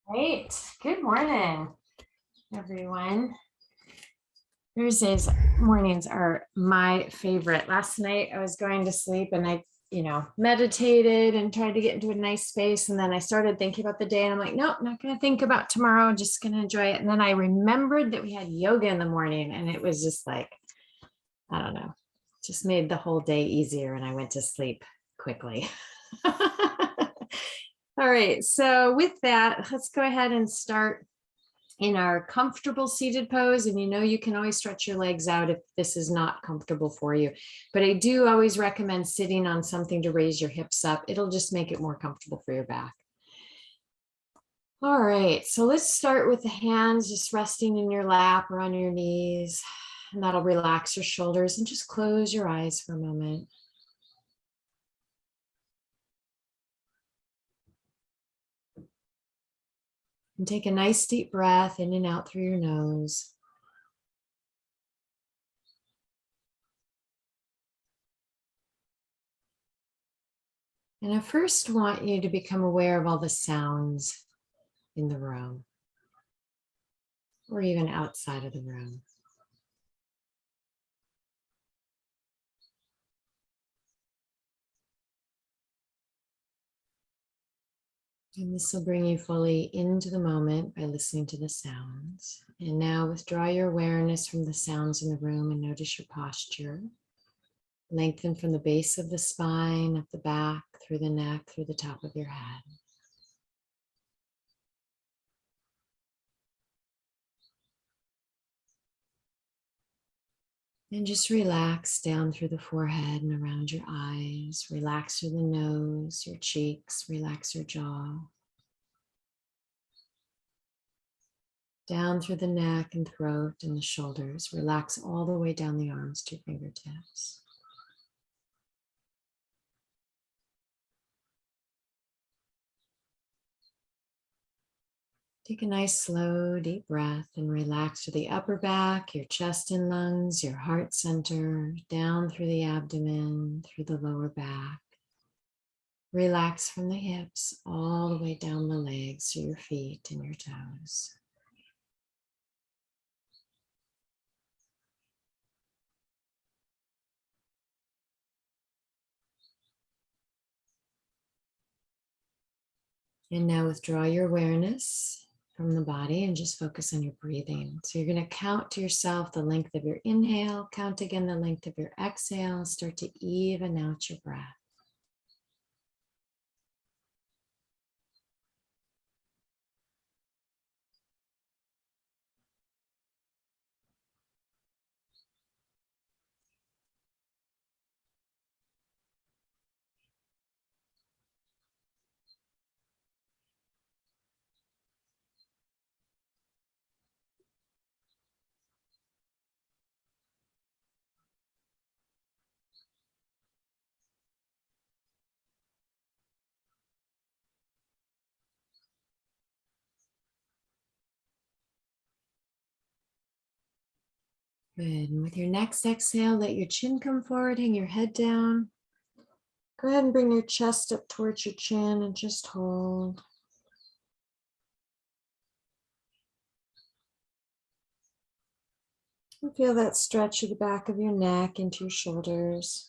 Great. Good morning, everyone. Thursdays mornings are my favorite. Last night I was going to sleep and I meditated and tried to get into a nice space. And then I started thinking about the day and I'm like, nope, not going to think about tomorrow. Just going to enjoy it. And then I remembered that we had yoga in the morning and it was just like, I don't know, just made the whole day easier. And I went to sleep quickly. All right. So with that, let's go ahead and start in our comfortable seated pose. And you can always stretch your legs out if this is not comfortable for you. But I do always recommend sitting on something to raise your hips up. It'll just make it more comfortable for your back. All right, so let's start with the hands just resting in your lap or on your knees. And that'll relax your shoulders and just close your eyes for a moment. And take a nice deep breath in and out through your nose. And I first want you to become aware of all the sounds in the room or even outside of the room. And this will bring you fully into the moment by listening to the sounds. And now withdraw your awareness from the sounds in the room and notice your posture. Lengthen from the base of the spine, up the back, through the neck, through the top of your head. And just relax down through the forehead and around your eyes. Relax through the nose, your cheeks, relax your jaw. Down through the neck and throat and the shoulders. Relax all the way down the arms to your fingertips. Take a nice, slow, deep breath and relax to the upper back, your chest and lungs, your heart center, down through the abdomen, through the lower back. Relax from the hips all the way down the legs to your feet and your toes. And now withdraw your awareness from the body and just focus on your breathing. So you're going to count to yourself the length of your inhale, count again the length of your exhale, start to even out your breath. Good. And with your next exhale, let your chin come forward, hang your head down. Go ahead and bring your chest up towards your chin and just hold. And feel that stretch of the back of your neck into your shoulders.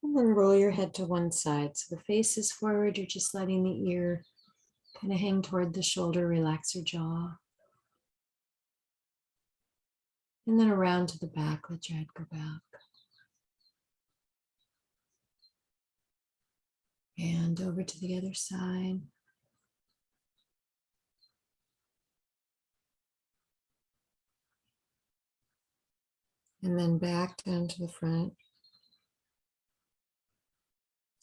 And then roll your head to one side. So the face is forward. You're just letting the ear kind of hang toward the shoulder. Relax your jaw. And then around to the back. Let your head go back. And over to the other side. And then back down to the front.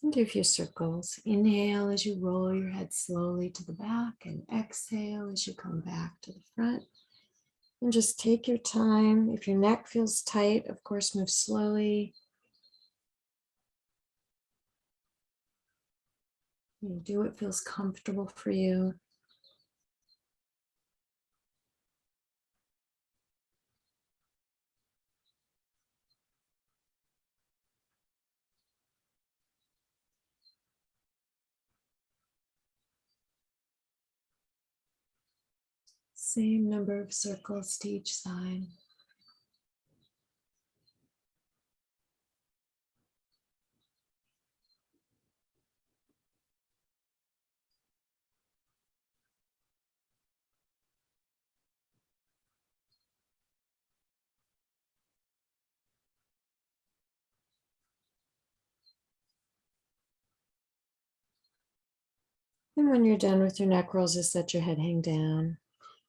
And do a few circles. Inhale as you roll your head slowly to the back, and exhale as you come back to the front. And just take your time. If your neck feels tight, of course, move slowly. Do what feels comfortable for you. Same number of circles to each side. And when you're done with your neck rolls, just let your head hang down.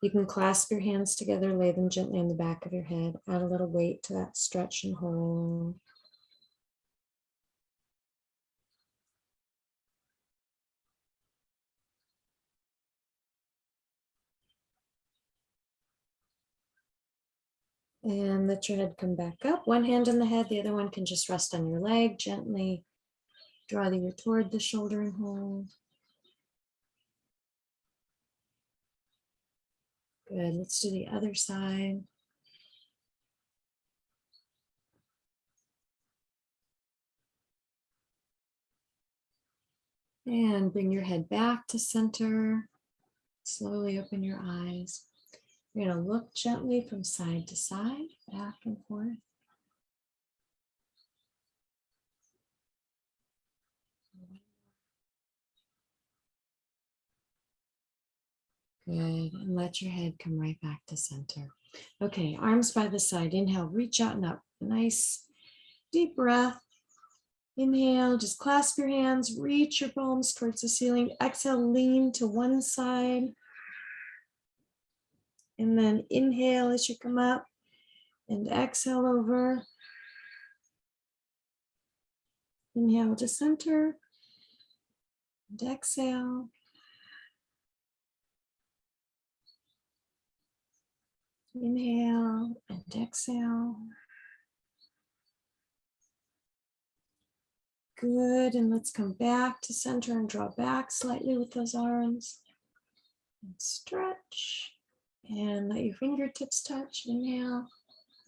You can clasp your hands together, lay them gently on the back of your head, add a little weight to that stretch and hold. And let your head come back up. One hand on the head, the other one can just rest on your leg. Gently draw the ear toward the shoulder and hold. Good, let's do the other side. And bring your head back to center. Slowly open your eyes. You're going to look gently from side to side, back and forth. Good, and let your head come right back to center. Okay, arms by the side. Inhale, reach out and up. Nice deep breath. Inhale, just clasp your hands, reach your palms towards the ceiling. Exhale, lean to one side. And then inhale as you come up and exhale over. Inhale to center and exhale. Inhale and exhale. Good, and let's come back to center and draw back slightly with those arms. And stretch, and let your fingertips touch. Inhale.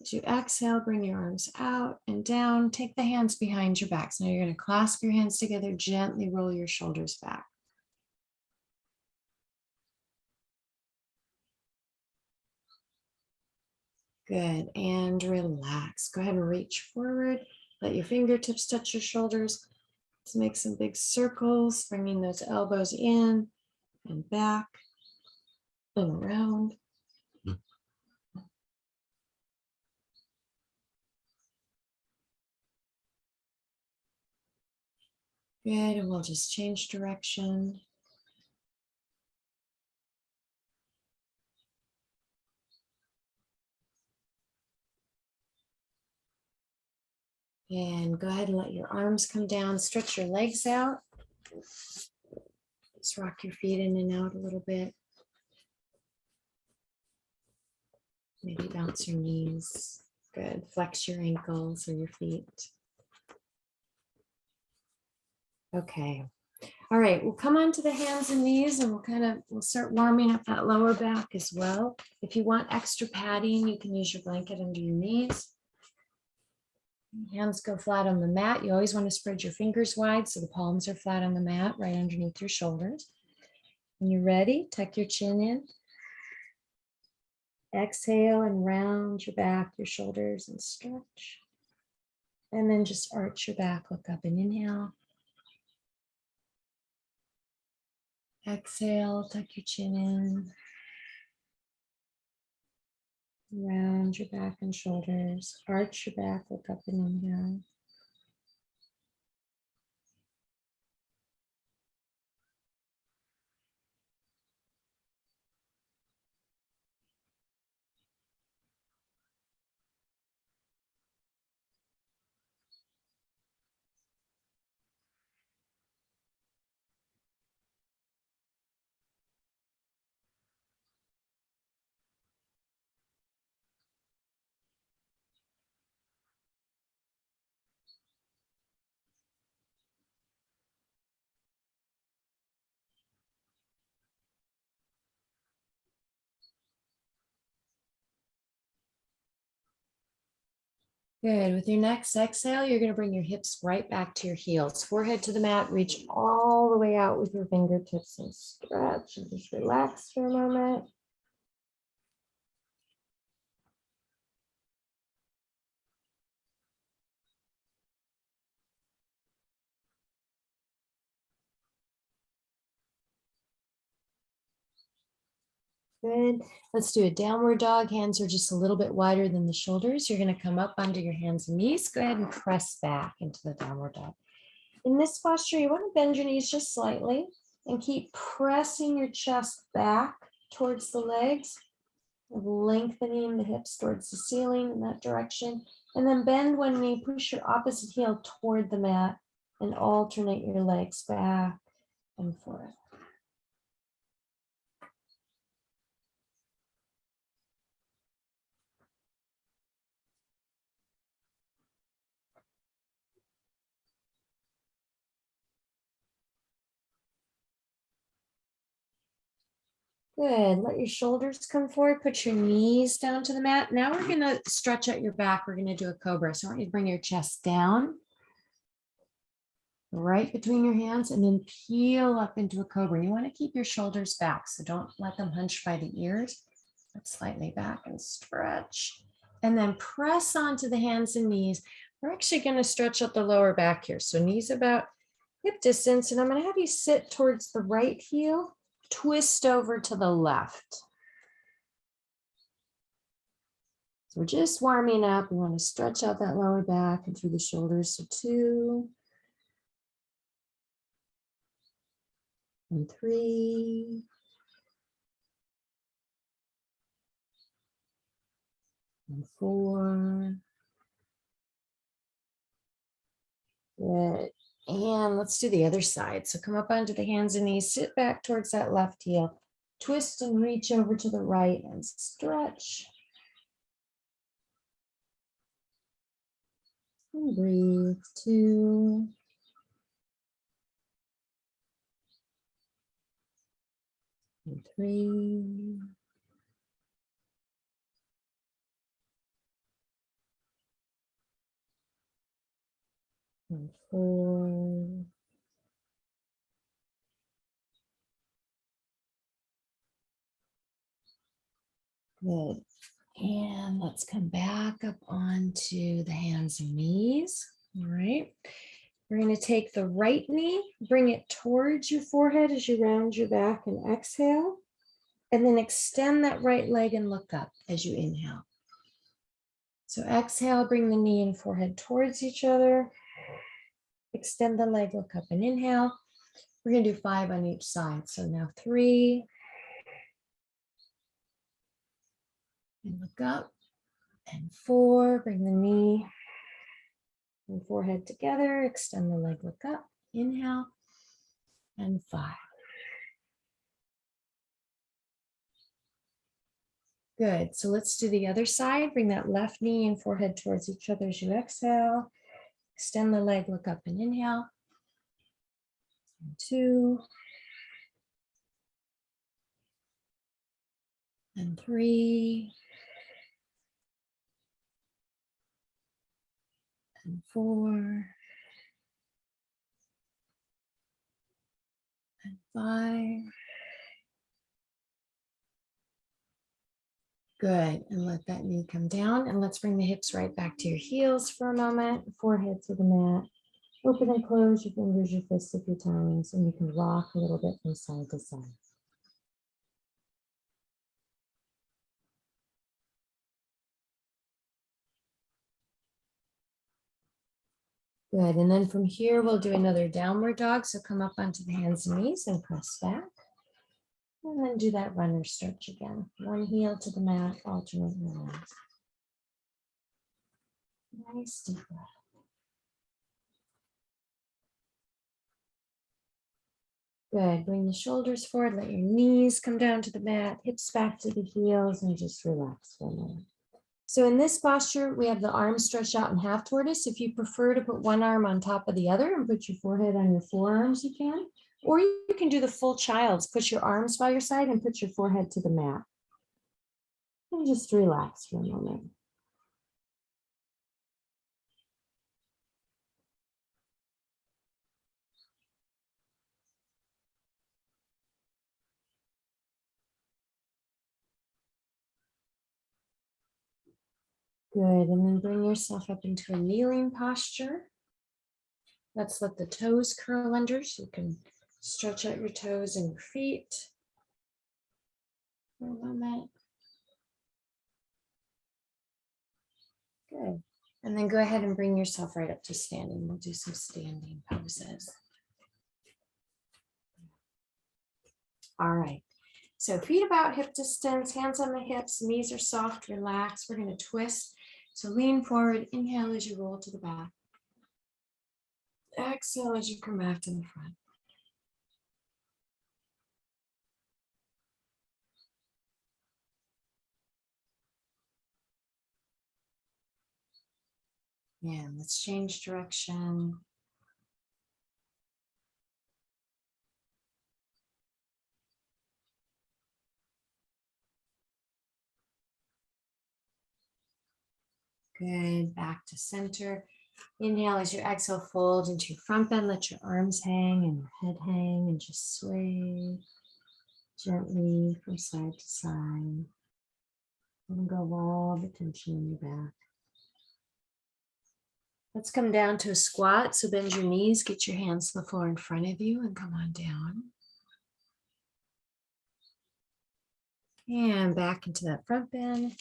As you exhale, bring your arms out and down. Take the hands behind your back. So now you're going to clasp your hands together, gently roll your shoulders back. Good, and relax. Go ahead and reach forward. Let your fingertips touch your shoulders. Let's make some big circles, bringing those elbows in and back and around. Good, and we'll just change direction. And go ahead and let your arms come down, stretch your legs out. Just rock your feet in and out a little bit. Maybe bounce your knees. Good, flex your ankles or your feet. Okay. All right, we'll come onto the hands and knees and we'll start warming up that lower back as well. If you want extra padding, you can use your blanket under your knees. Hands go flat on the mat. You always want to spread your fingers wide so the palms are flat on the mat right underneath your shoulders. When you're ready, tuck your chin in. Exhale and round your back, your shoulders, and stretch. And then just arch your back, look up and inhale. Exhale, tuck your chin in. Round your back and shoulders, arch your back, look up and inhale. Good. With your next exhale, you're going to bring your hips right back to your heels. Forehead to the mat, reach all the way out with your fingertips and stretch and just relax for a moment. Good. Let's do a downward dog. Hands are just a little bit wider than the shoulders. You're going to come up onto your hands and knees. Go ahead and press back into the downward dog. In this posture, you want to bend your knees just slightly and keep pressing your chest back towards the legs, lengthening the hips towards the ceiling in that direction. And then bend one knee, push your opposite heel toward the mat and alternate your legs back and forth. Good. Let your shoulders come forward. Put your knees down to the mat. Now we're going to stretch out your back. We're going to do a cobra. So I want you to bring your chest down, right between your hands, and then peel up into a cobra. You want to keep your shoulders back, so don't let them hunch by the ears. But slightly back and stretch. And then press onto the hands and knees. We're actually going to stretch out the lower back here. So knees about hip distance. And I'm going to have you sit towards the right heel. Twist over to the left. So we're just warming up. We want to stretch out that lower back and through the shoulders. So 2 and 3 and 4. Good. And let's do the other side. So come up onto the hands and knees, sit back towards that left heel, twist and reach over to the right and stretch. And breathe. 2 and 3 and 4 Good. And let's come back up onto the hands and knees. All right. We're going to take the right knee, bring it towards your forehead as you round your back and exhale. And then extend that right leg and look up as you inhale. So exhale, bring the knee and forehead towards each other. Extend the leg, look up and inhale. We're going to do 5 on each side. So now 3. And look up. And 4, bring the knee and forehead together. Extend the leg, look up, inhale. And 5. Good. So let's do the other side. Bring that left knee and forehead towards each other as you exhale. Extend the leg, look up and inhale. And 2. And 3. And 4. And 5. Good. And let that knee come down. And let's bring the hips right back to your heels for a moment. Forehead to the mat. Open and close your fingers, your fists if your tongues, and you can rock a little bit from side to side. Good. And then from here, we'll do another downward dog. So come up onto the hands and knees and press back. And then do that runner stretch again. One heel to the mat, alternate your legs. Nice deep breath. Good. Bring the shoulders forward. Let your knees come down to the mat, hips back to the heels, and just relax for a moment. So in this posture, we have the arms stretched out in half tortoise. If you prefer to put one arm on top of the other and put your forehead on your forearms, you can. Or you can do the full child's. Put your arms by your side and put your forehead to the mat. And just relax for a moment. Good. And then bring yourself up into a kneeling posture. Let's let the toes curl under so you can stretch out your toes and your feet. for a moment. Good. And then go ahead and bring yourself right up to standing. We'll do some standing poses. All right. So feet about hip distance, hands on the hips, knees are soft, relaxed. We're going to twist. So lean forward, inhale as you roll to the back. Exhale as you come back to the front. And let's change direction. Good, back to center. Inhale as you exhale, fold into your front bend, let your arms hang and your head hang and just sway gently from side to side. Let go of all the tension in your back. Let's come down to a squat. So bend your knees, get your hands to the floor in front of you and come on down. And back into that front bend.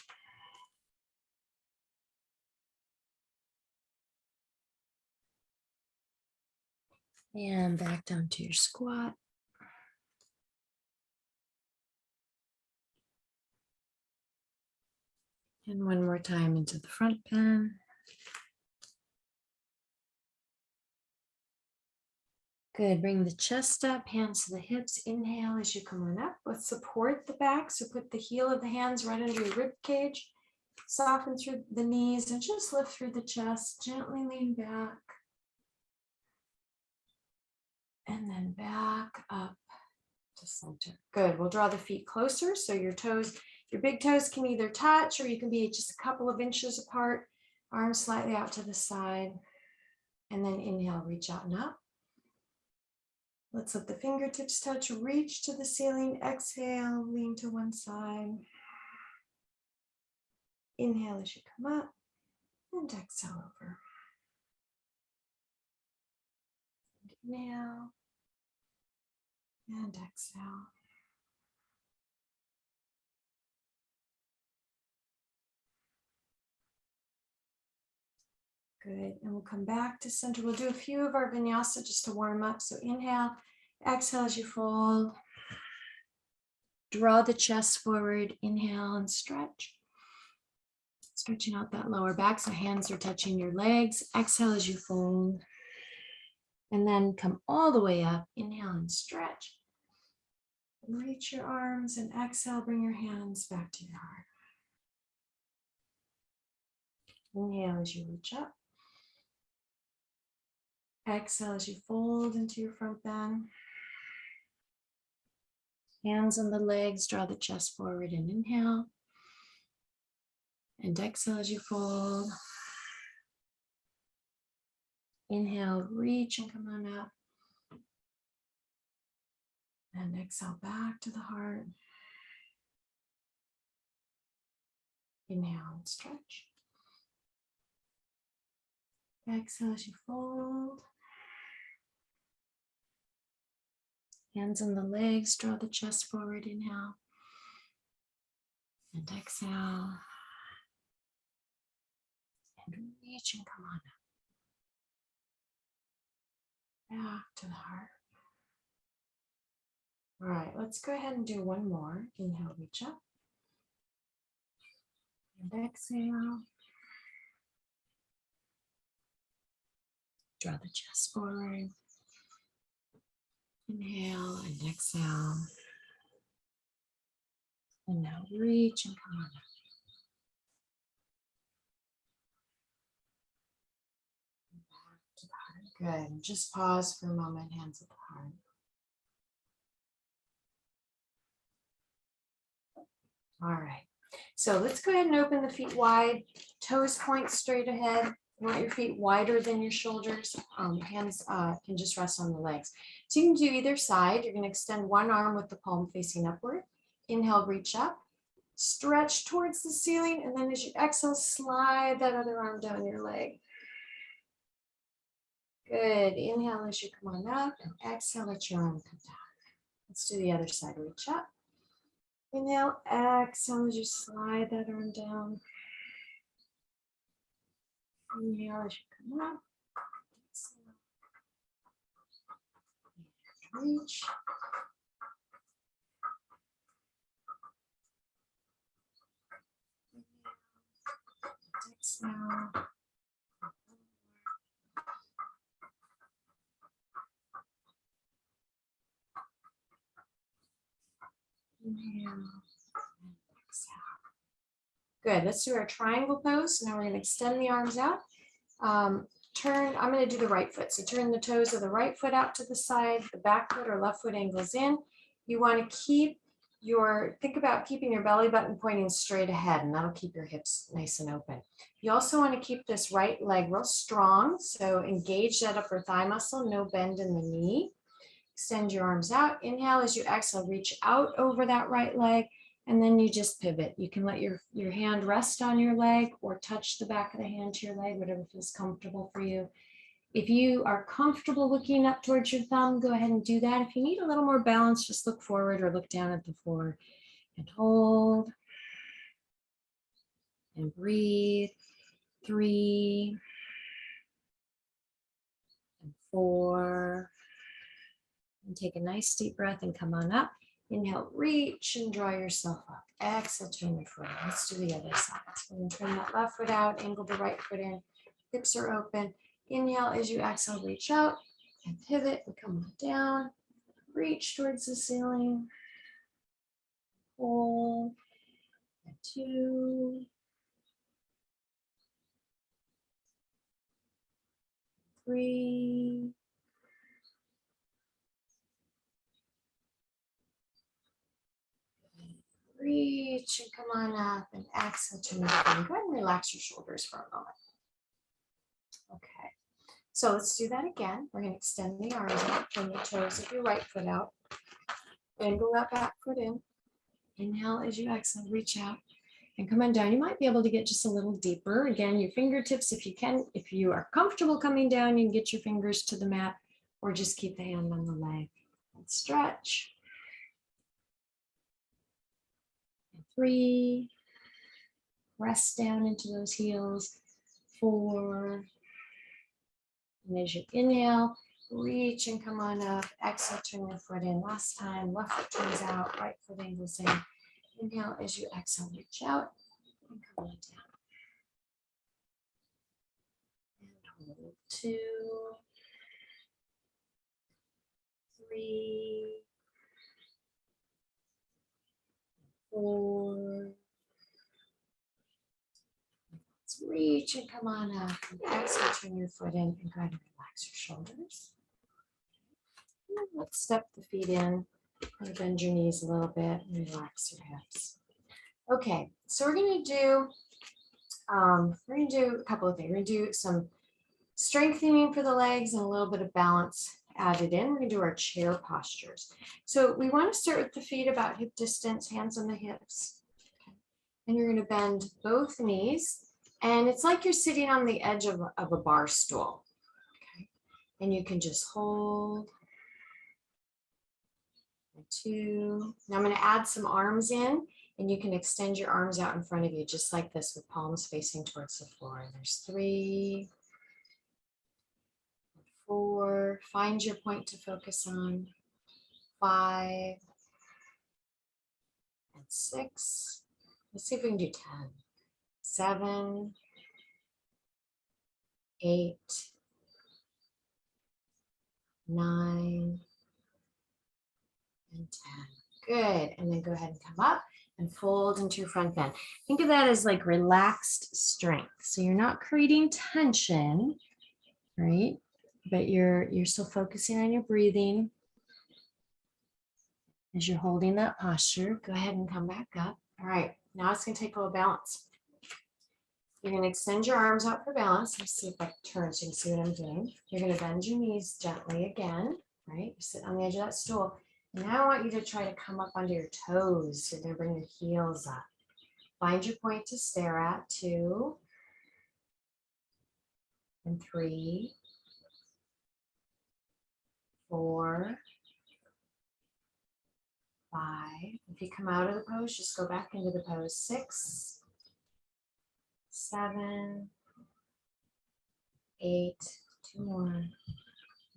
And back down to your squat. And one more time into the front bend. Good, bring the chest up, hands to the hips. Inhale as you come on up. Let's support the back. So put the heel of the hands right under your rib cage. Soften through the knees and just lift through the chest. Gently lean back. And then back up to center. Good, we'll draw the feet closer. So your toes, your big toes can either touch or you can be just a couple of inches apart. Arms slightly out to the side. And then inhale, reach out and up. Let's let the fingertips touch, reach to the ceiling, exhale, lean to one side. Inhale as you come up and exhale over. Inhale and exhale. Good, and we'll come back to center. We'll do a few of our vinyasa just to warm up. So inhale, exhale as you fold. Draw the chest forward, inhale and stretch. Stretching out that lower back so hands are touching your legs. Exhale as you fold. And then come all the way up, inhale and stretch. Reach your arms and exhale, bring your hands back to your heart. Inhale as you reach up. Exhale as you fold into your front bend. Hands on the legs, draw the chest forward and inhale. And exhale as you fold. Inhale, reach and come on up. And exhale back to the heart. Inhale and stretch. Exhale as you fold. Hands on the legs, draw the chest forward, inhale. And exhale. And reach and come on up. Back to the heart. All right, let's go ahead and do one more. Inhale, reach up. And exhale. Draw the chest forward. Inhale and exhale. And now reach and come on up. Back to the heart. Good. Just pause for a moment, hands at the heart. All right. So let's go ahead and open the feet wide. Toes point straight ahead. You want your feet wider than your shoulders. Hands can just rest on the legs. So you can do either side. You're going to extend one arm with the palm facing upward. Inhale, reach up. Stretch towards the ceiling. And then as you exhale, slide that other arm down your leg. Good. Inhale as you come on up. And exhale, let your arm come down. Let's do the other side. Reach up. Inhale, exhale as you slide that arm down. Inhale as you come up. Reach. Exhale. Inhale. And exhale. Good. Let's do our triangle pose. Now we're going to extend the arms out. I'm going to do the right foot. So turn the toes of the right foot out to the side, the back foot or left foot angles in. You want to think about keeping your belly button pointing straight ahead, and that'll keep your hips nice and open. You also want to keep this right leg real strong. So engage that upper thigh muscle, no bend in the knee. Extend your arms out. Inhale as you exhale, reach out over that right leg. And then you just pivot. You can let your hand rest on your leg or touch the back of the hand to your leg, whatever feels comfortable for you. If you are comfortable looking up towards your thumb, go ahead and do that. If you need a little more balance, just look forward or look down at the floor and hold and breathe. 3 and 4. And take a nice deep breath and come on up. Inhale, reach and draw yourself up. Exhale, turn your foot. Let's do the other side. So we're going to turn that left foot out, angle the right foot in. Hips are open. Inhale as you exhale, reach out and pivot and come on down. Reach towards the ceiling. Hold. And 2. 3. Reach and come on up and exhale, turn your foot. Go ahead and relax your shoulders for a moment. Okay, so let's do that again. We're going to extend the arms out, turn the toes of your right foot out, angle that back foot in. Inhale as you exhale, reach out and come on down. You might be able to get just a little deeper. Again, your fingertips, if you are comfortable coming down, you can get your fingers to the mat or just keep the hand on the leg. And stretch. 3, rest down into those heels. 4, and as you inhale, reach and come on up. Exhale, turn your foot in. Last time, left foot turns out, right foot angles in. Inhale as you exhale, reach out and come on down. And hold. 2, 3, 4. Let's reach and come on up. And exhale, turn your foot in and go ahead and relax your shoulders. And let's step the feet in. Bend your knees a little bit and relax your hips. Okay, so we're going to do a couple of things. We're going to do some strengthening for the legs and a little bit of balance added in. We're going to do our chair postures. So we want to start with the feet about hip distance, hands on the hips. And you're going to bend both knees. And it's like you're sitting on the edge of a bar stool. Okay. And you can just hold. And 2. Now I'm going to add some arms in, and you can extend your arms out in front of you just like this with palms facing towards the floor. And there's 3, 4. Find your point to focus on. 5 and 6. Let's see if we can do 10. 7, 8, 9, and 10. Good. And then go ahead and come up and fold into your front bend. Think of that as like relaxed strength. So you're not creating tension, right? But you're still focusing on your breathing as you're holding that posture. Go ahead and come back up. All right. Now it's going to take a little balance. You're going to extend your arms out for balance. Let's see if I turn so you can see what I'm doing. You're going to bend your knees gently again, right? You sit on the edge of that stool. Now I want you to try to come up onto your toes. You're going to bring your heels up. Find your point to stare at. 2 and 3, 4, 5. If you come out of the pose, just go back into the pose. 6, 7, 8, 2 more,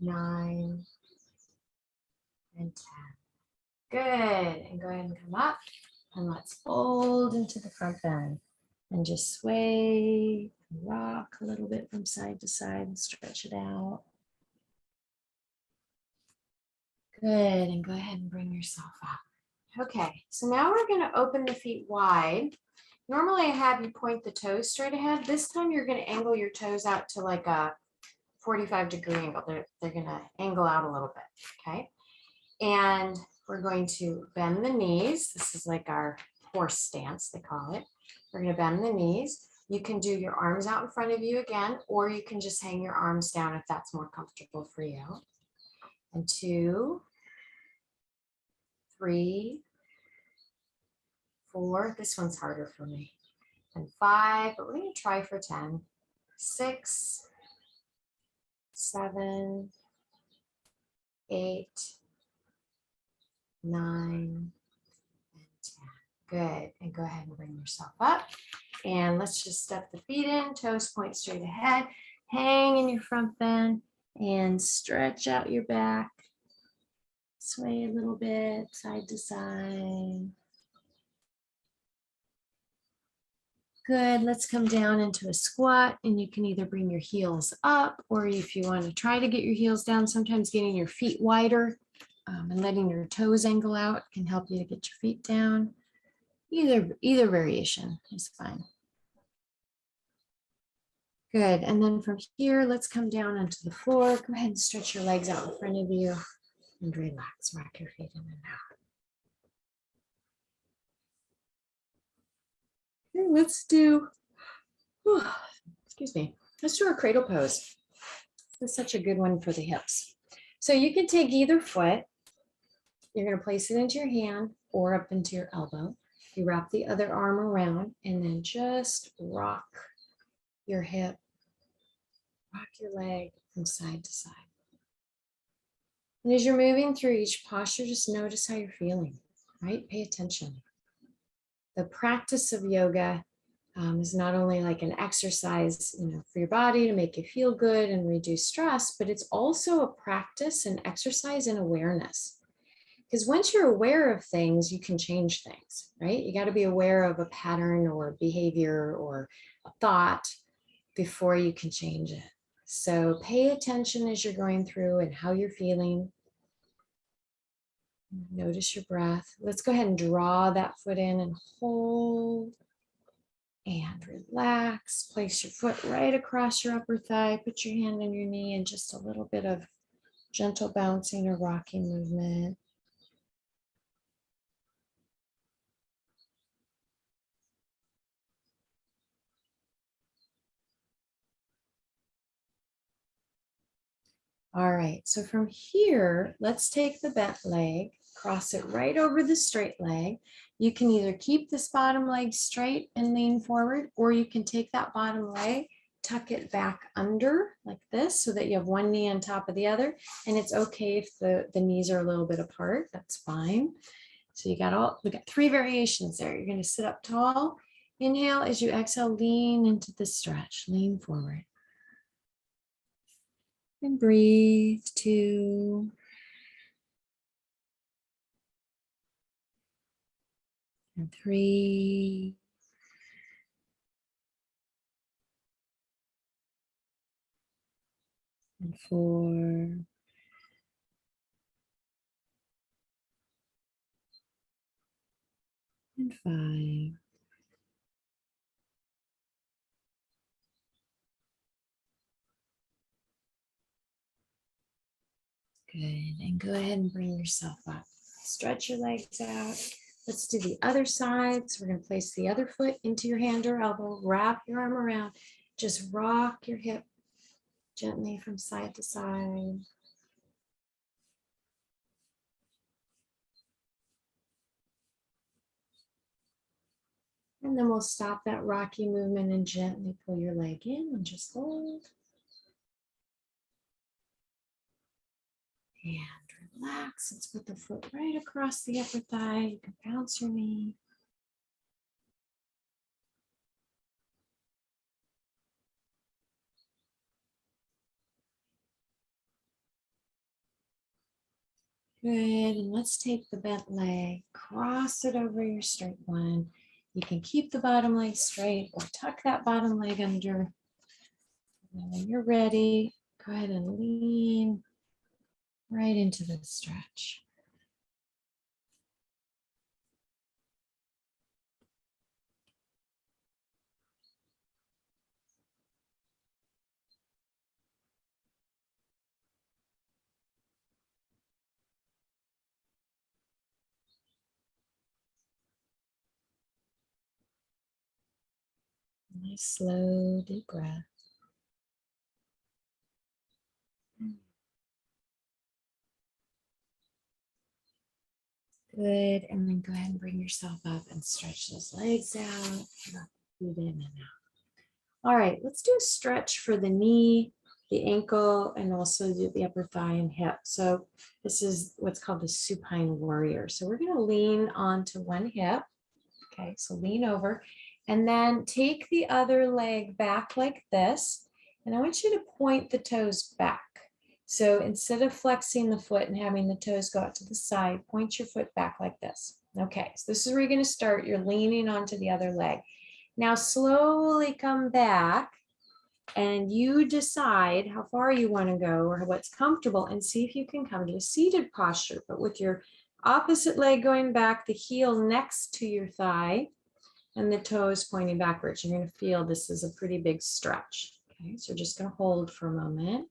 9, and 10. Good. And go ahead and come up, and let's fold into the front bend and just sway, rock a little bit from side to side and stretch it out. Good. And go ahead and bring yourself up. Okay, so now we're going to open the feet wide. Normally I have you point the toes straight ahead. This time you're going to angle your toes out to like a 45-degree angle. They're going to angle out a little bit, okay? And we're going to bend the knees. This is like our horse stance, they call it. We're going to bend the knees. You can do your arms out in front of you again, or you can just hang your arms down if that's more comfortable for you. And 2, 3, 4, this one's harder for me, and 5, but we're going to try for 10, 6, 7, 8, 9, and 10. Good. And go ahead and bring yourself up. And let's just step the feet in, toes point straight ahead, hang in your front bend, and stretch out your back. Sway a little bit, side to side. Good. Let's come down into a squat, and you can either bring your heels up, or if you want to try to get your heels down, sometimes getting your feet wider and letting your toes angle out can help you to get your feet down. Either variation is fine. Good. And then from here, let's come down onto the floor. Go ahead and stretch your legs out in front of you and relax. Rock your feet in and out. Okay, let's do, excuse me, let's do our cradle pose. This is such a good one for the hips. So you can take either foot. You're going to place it into your hand or up into your elbow. You wrap the other arm around and then just rock your hip, rock your leg from side to side. And as you're moving through each posture, just notice how you're feeling, right? Pay attention. The practice of yoga is not only like an exercise, for your body to make you feel good and reduce stress, but it's also a practice and exercise in awareness. Because once you're aware of things, you can change things, right? You got to be aware of a pattern or behavior or a thought before you can change it. So pay attention as you're going through and how you're feeling. Notice your breath. Let's go ahead and draw that foot in and hold and relax. Place your foot right across your upper thigh. Put your hand on your knee and just a little bit of gentle bouncing or rocking movement. All right, so from here, let's take the bent leg, cross it right over the straight leg. You can either keep this bottom leg straight and lean forward, or you can take that bottom leg, tuck it back under like this so that you have one knee on top of the other. And it's okay if the knees are a little bit apart, that's fine. So we got 3 variations there. You're going to sit up tall. Inhale, as you exhale, lean into the stretch, lean forward. And breathe, 2. And 3. And 4. And 5. Good. And go ahead and bring yourself up. Stretch your legs out. Let's do the other side. So we're going to place the other foot into your hand or elbow. Wrap your arm around. Just rock your hip gently from side to side. And then we'll stop that rocky movement and gently pull your leg in and just hold. And relax. Let's put the foot right across the upper thigh. You can bounce your knee. Good, and let's take the bent leg, cross it over your straight one. You can keep the bottom leg straight or tuck that bottom leg under. And when you're ready, go ahead and lean right into the stretch. Nice, slow, deep breath. Good, and then go ahead and bring yourself up and stretch those legs out. Feet in and out. All right, let's do a stretch for the knee, the ankle, and also the upper thigh and hip. So this is what's called the supine warrior. So we're going to lean onto one hip. Okay, so lean over and then take the other leg back like this. And I want you to point the toes back. So instead of flexing the foot and having the toes go out to the side, point your foot back like this. Okay, so this is where you're going to start. You're leaning onto the other leg. Now slowly come back and you decide how far you want to go or what's comfortable and see if you can come to a seated posture, but with your opposite leg going back, the heel next to your thigh and the toes pointing backwards. You're going to feel this is a pretty big stretch. Okay, so just going to hold for a moment.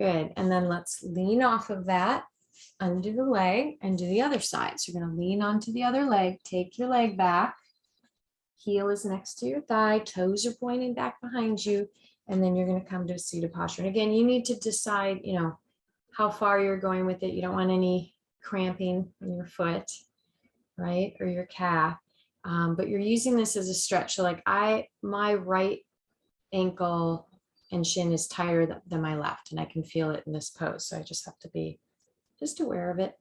Good, and then let's lean off of that, undo the leg and do the other side. So you're going to lean onto the other leg, take your leg back, heel is next to your thigh, toes are pointing back behind you, and then you're going to come to a seated posture. And again, you need to decide, how far you're going with it. You don't want any cramping in your foot, right, or your calf, but you're using this as a stretch. So like my right ankle and shin is tighter than my left, and I can feel it in this pose. So I just have to be just aware of it.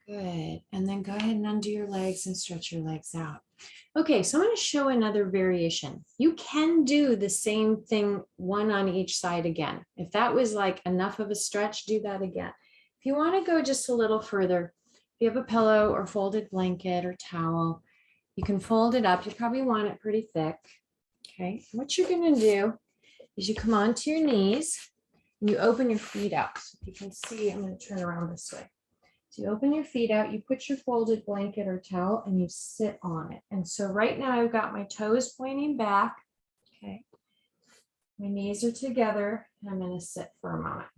Good, and then go ahead and undo your legs and stretch your legs out. Okay, so I'm going to show another variation. You can do the same thing, one on each side again. If that was like enough of a stretch, do that again. If you want to go just a little further, if you have a pillow or folded blanket or towel, you can fold it up. You probably want it pretty thick. Okay, what you're going to do is you come onto your knees and you open your feet out. So if you can see, I'm going to turn around this way. So you open your feet out, you put your folded blanket or towel and you sit on it. And so right now I've got my toes pointing back. Okay. My knees are together and I'm going to sit for a moment.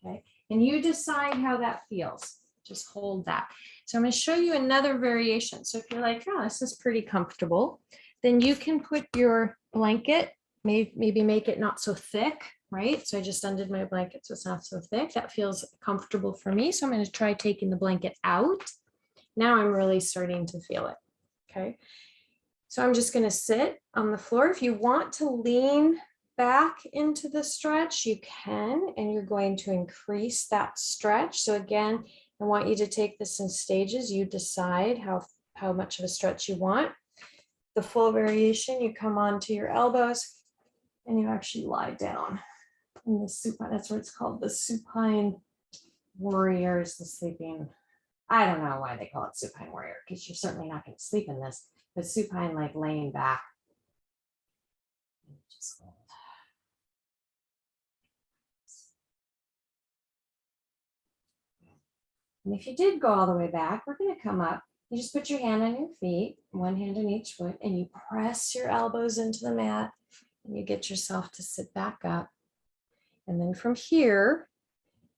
Okay. And you decide how that feels. Just hold that. So I'm going to show you another variation. So if you're like, oh, this is pretty comfortable, then you can put your blanket, maybe make it not so thick, right? So I just undid my blanket so it's not so thick. That feels comfortable for me. So I'm going to try taking the blanket out. Now I'm really starting to feel it. Okay. So I'm just going to sit on the floor. If you want to lean back into the stretch, you can, and you're going to increase that stretch. So again, I want you to take this in stages. You decide how much of a stretch you want. The full variation, you come onto your elbows and you actually lie down in the supine. That's what it's called. The supine warrior is the sleeping. I don't know why they call it supine warrior, because you're certainly not going to sleep in this, but supine, like laying back. Just hold. And if you did go all the way back, we're going to come up. You just put your hand on your feet, one hand on each foot, and you press your elbows into the mat, and you get yourself to sit back up. And then from here,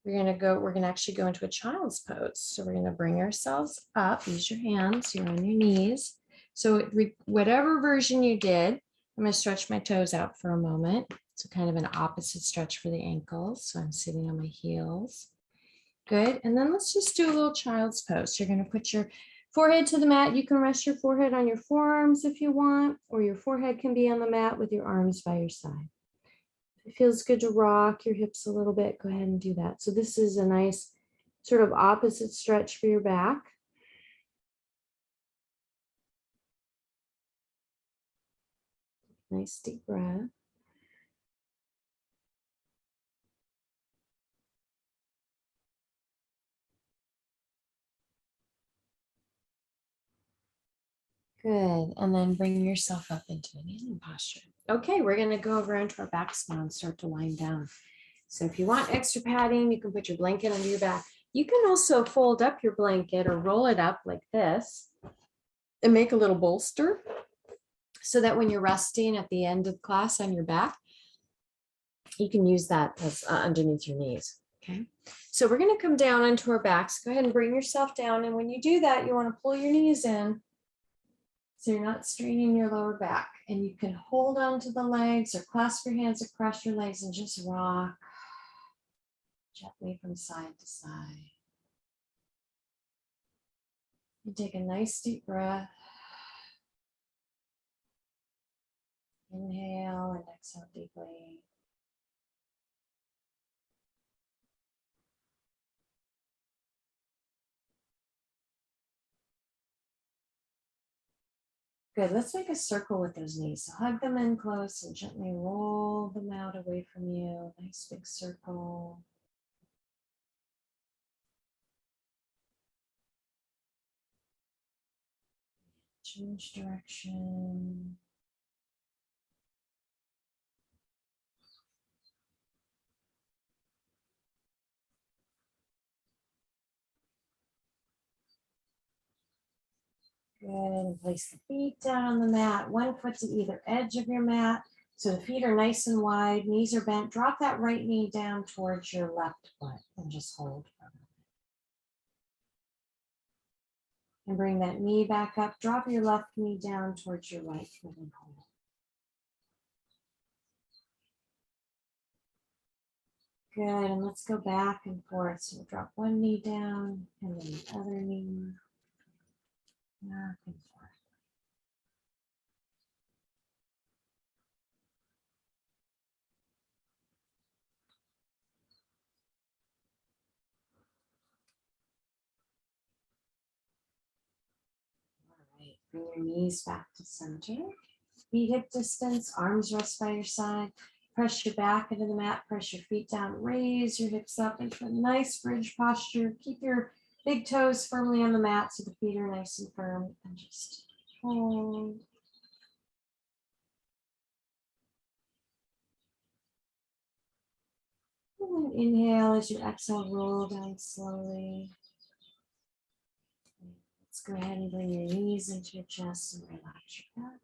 we're going to actually go into a child's pose. So we're going to bring ourselves up, use your hands, you're on your knees. So whatever version you did, I'm going to stretch my toes out for a moment. So kind of an opposite stretch for the ankles. So I'm sitting on my heels. Good. And then let's just do a little child's pose. You're going to put your Forehead to the mat. You can rest your forehead on your forearms if you want, or your forehead can be on the mat with your arms by your side. If it feels good to rock your hips a little bit, go ahead and do that. So this is a nice sort of opposite stretch for your back. Nice deep breath. Good. And then bring yourself up into a kneeling posture. Okay, we're going to go over into our backs now and start to wind down. So if you want extra padding, you can put your blanket under your back. You can also fold up your blanket or roll it up like this and make a little bolster so that when you're resting at the end of class on your back, you can use that as underneath your knees. Okay, so we're going to come down onto our backs. Go ahead and bring yourself down. And when you do that, you want to pull your knees in so you're not straining your lower back. And you can hold on to the legs or clasp your hands across your legs and just rock gently from side to side. And take a nice deep breath. Inhale and exhale deeply. Good. Let's make a circle with those knees. So hug them in close and gently roll them out away from you. Nice big circle. Change direction. Good. And place the feet down on the mat. One foot to either edge of your mat. So the feet are nice and wide. Knees are bent. Drop that right knee down towards your left foot and just hold for a minute. And bring that knee back up. Drop your left knee down towards your right foot and hold. Good, and let's go back and forth. So we'll drop one knee down and then the other knee. Back and forth. All right, bring your knees back to center. Feet hip distance, arms rest by your side. Press your back into the mat, press your feet down, raise your hips up into a nice bridge posture. Keep your big toes firmly on the mat so the feet are nice and firm, and just hold. And inhale as you exhale, roll down slowly. Let's go ahead and bring your knees into your chest and relax your back.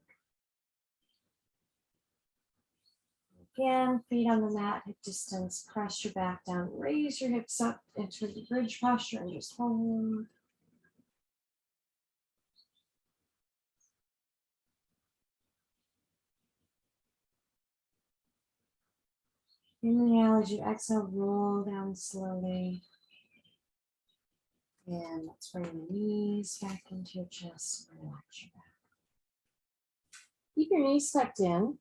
Again, feet on the mat, hip distance, press your back down, raise your hips up into the bridge posture and just hold. Inhale as you exhale, roll down slowly. And let's bring the knees back into your chest and relax your back. Keep your knees tucked in.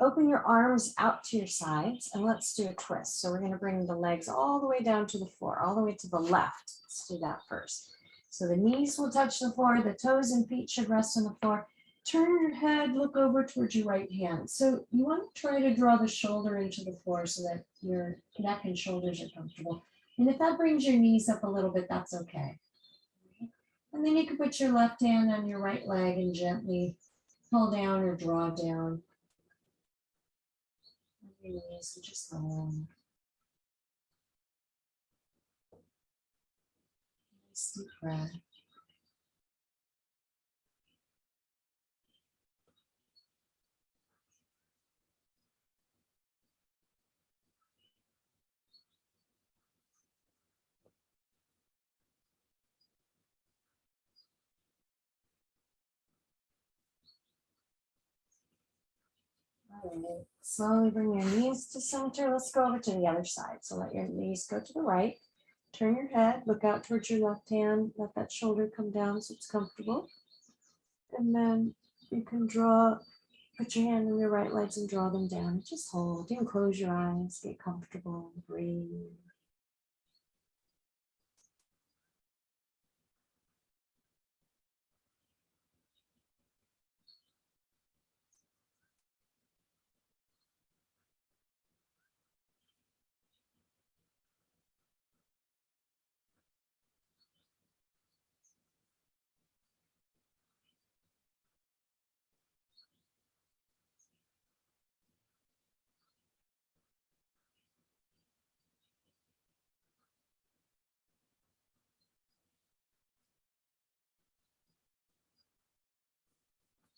Open your arms out to your sides and let's do a twist. So we're going to bring the legs all the way down to the floor, all the way to the left. Let's do that first. So the knees will touch the floor, the toes and feet should rest on the floor. Turn your head, look over towards your right hand. So you want to try to draw the shoulder into the floor so that your neck and shoulders are comfortable. And if that brings your knees up a little bit, that's okay. And then you can put your left hand on your right leg and gently pull down or draw down. Your knees and just hold. Nice deep breath. All right. Slowly bring your knees to center. Let's go over to the other side. So let your knees go to the right. turn your head, look out towards your left hand, let that shoulder come down so it's comfortable. And then you can put your hand on your right legs and draw them down. Just hold. You can close your eyes, get comfortable, breathe.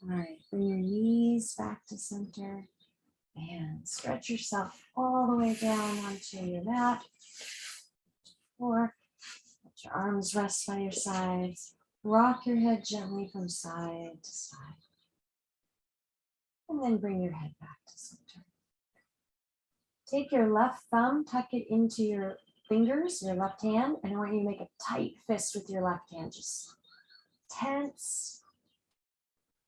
All right, bring your knees back to center and stretch yourself all the way down onto your mat. Or let your arms rest by your sides. Rock your head gently from side to side. And then bring your head back to center. Take your left thumb, tuck it into your fingers, your left hand, and I want you to make a tight fist with your left hand. Just tense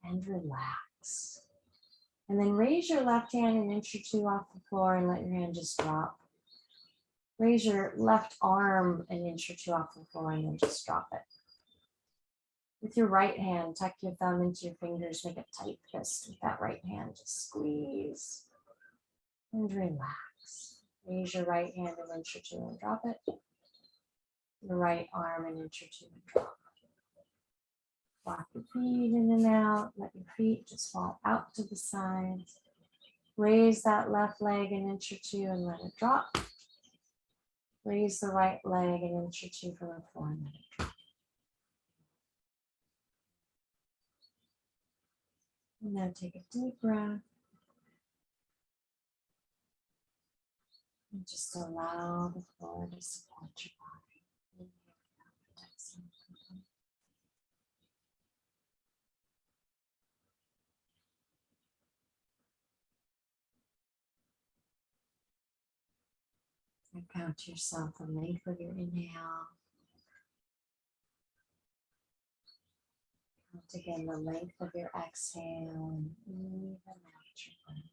and relax. And then raise your left hand an inch or two off the floor and let your hand just drop. Raise your left arm an inch or two off the floor and then just drop it. With your right hand, tuck your thumb into your fingers, make a tight fist with that right hand. Just squeeze and relax. Raise your right hand an inch or two and drop it. Your right arm an inch or two and drop it. Walk your feet in and out. Let your feet just fall out to the sides. Raise that left leg an inch or two and let it drop. Raise the right leg an inch or two from the floor and let it drop. And now take a deep breath. And just allow the floor to support your body. And count to yourself the length of your inhale. Count again the length of your exhale and even out your breath.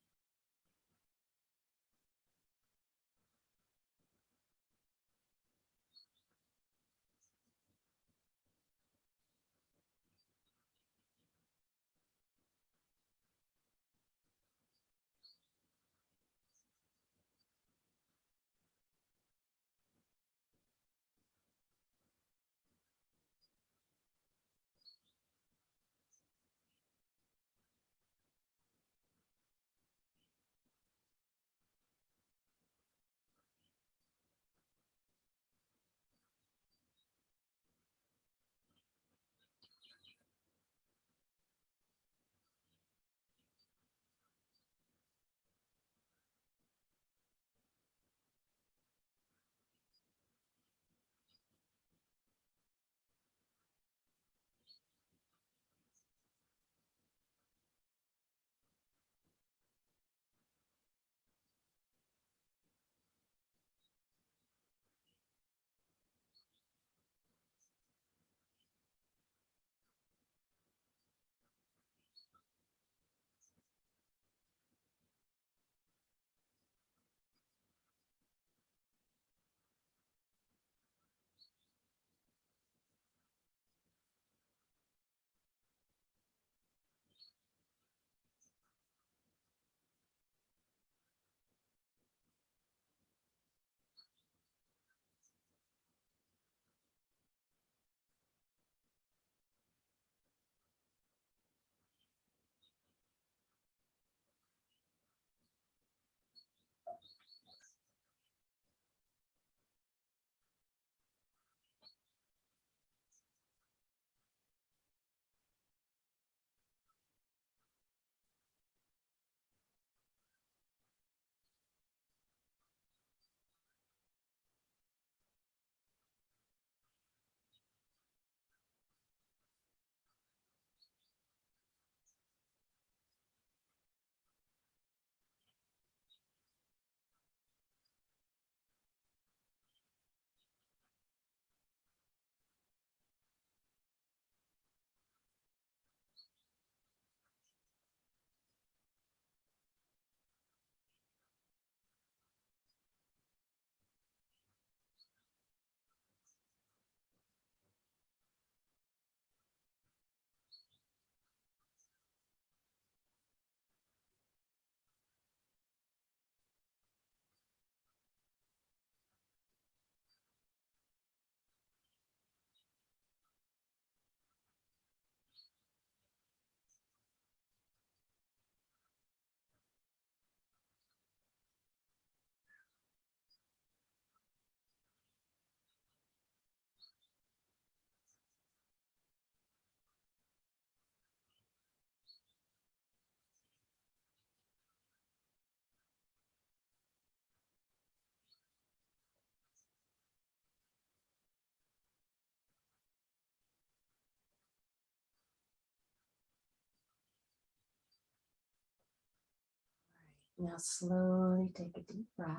Now slowly take a deep breath.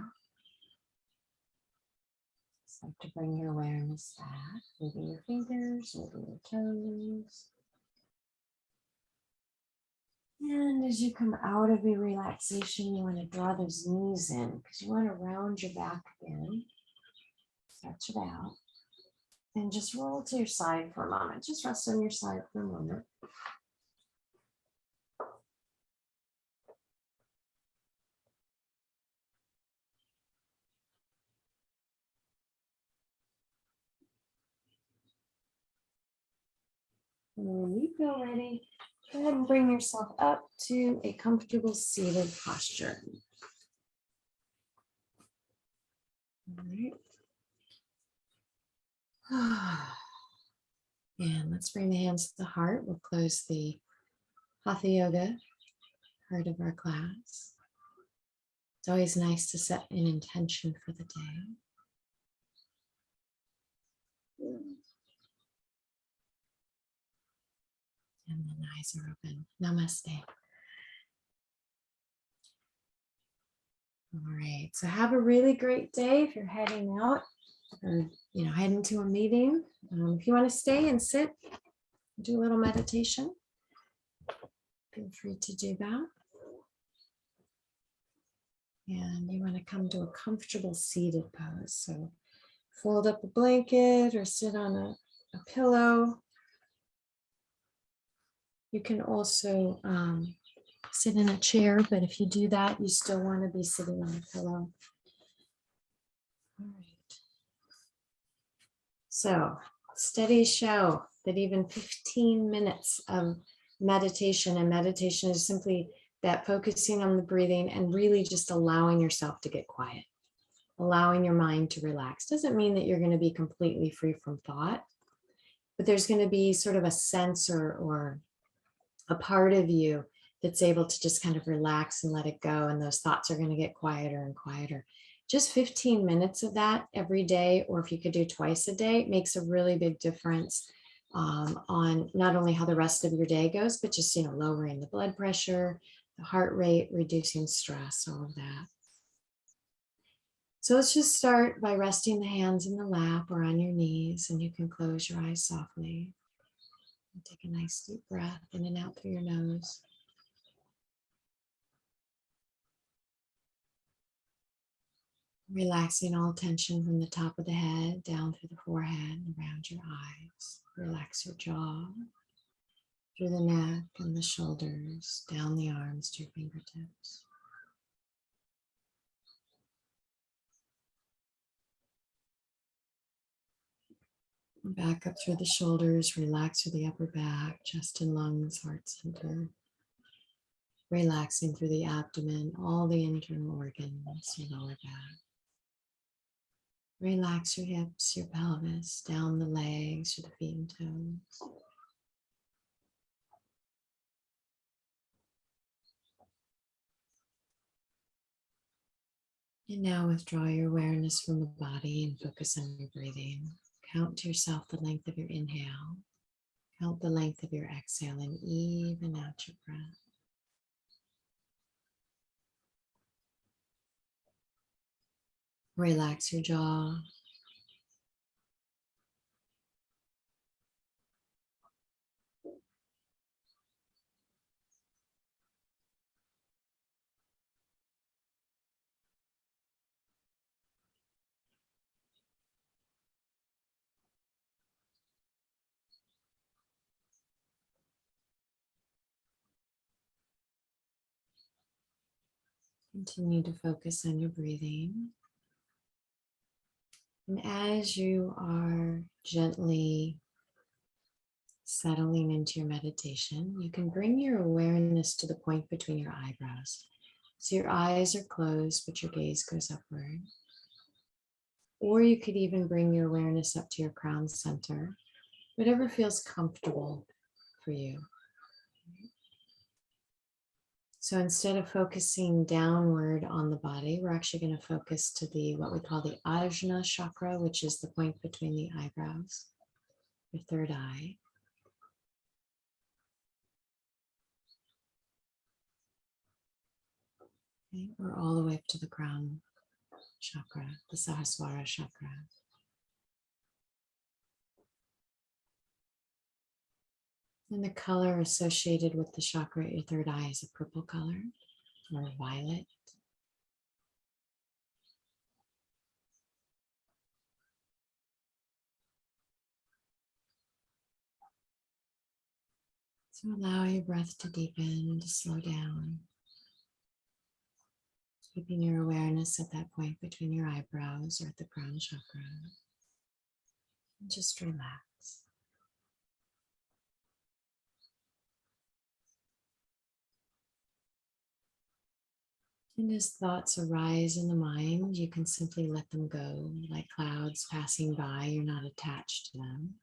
Start to bring your awareness back, moving your fingers, moving your toes. And as you come out of your relaxation, you want to draw those knees in because you want to round your back again. Stretch it out. And just roll to your side for a moment. Just rest on your side for a moment. And when you feel ready, go ahead and bring yourself up to a comfortable seated posture. All right. And let's bring the hands to the heart. We'll close the Hatha Yoga part of our class. It's always nice to set an intention for the day. And then eyes are open. Namaste. All right, so have a really great day if you're heading out or heading to a meeting. If you want to stay and sit, do a little meditation, feel free to do that. And you want to come to a comfortable seated pose. So fold up a blanket or sit on a pillow. You can also sit in a chair, but if you do that, you still want to be sitting on a pillow. All right. So studies show that even 15 minutes of meditation, and meditation is simply that focusing on the breathing and really just allowing yourself to get quiet, allowing your mind to relax. Doesn't mean that you're going to be completely free from thought, but there's going to be sort of a sense or a part of you that's able to just kind of relax and let it go. And those thoughts are going to get quieter and quieter. Just 15 minutes of that every day, or if you could do twice a day, makes a really big difference on not only how the rest of your day goes, but just, lowering the blood pressure, the heart rate, reducing stress, all of that. So let's just start by resting the hands in the lap or on your knees, and you can close your eyes softly. And take a nice deep breath in and out through your nose. Relaxing all tension from the top of the head down through the forehead and around your eyes. Relax your jaw, through the neck and the shoulders, down the arms to your fingertips. Back up through the shoulders, relax through the upper back, chest and lungs, heart center. Relaxing through the abdomen, all the internal organs, your lower back. Relax your hips, your pelvis, down the legs, to the feet and toes. And now withdraw your awareness from the body and focus on your breathing. Count to yourself the length of your inhale. Count the length of your exhale and even out your breath. Relax your jaw. Continue to focus on your breathing. And as you are gently settling into your meditation, you can bring your awareness to the point between your eyebrows. So your eyes are closed, but your gaze goes upward. Or you could even bring your awareness up to your crown center, whatever feels comfortable for you. So instead of focusing downward on the body, we're actually going to focus to what we call the Ajna chakra, which is the point between the eyebrows, your third eye. Okay, or all the way up to the crown chakra, the Sahasrara chakra. And the color associated with the chakra at your third eye is a purple color or violet. So allow your breath to deepen, to slow down. Keeping your awareness at that point between your eyebrows or at the crown chakra. And just relax. And as thoughts arise in the mind, you can simply let them go like clouds passing by. You're not attached to them.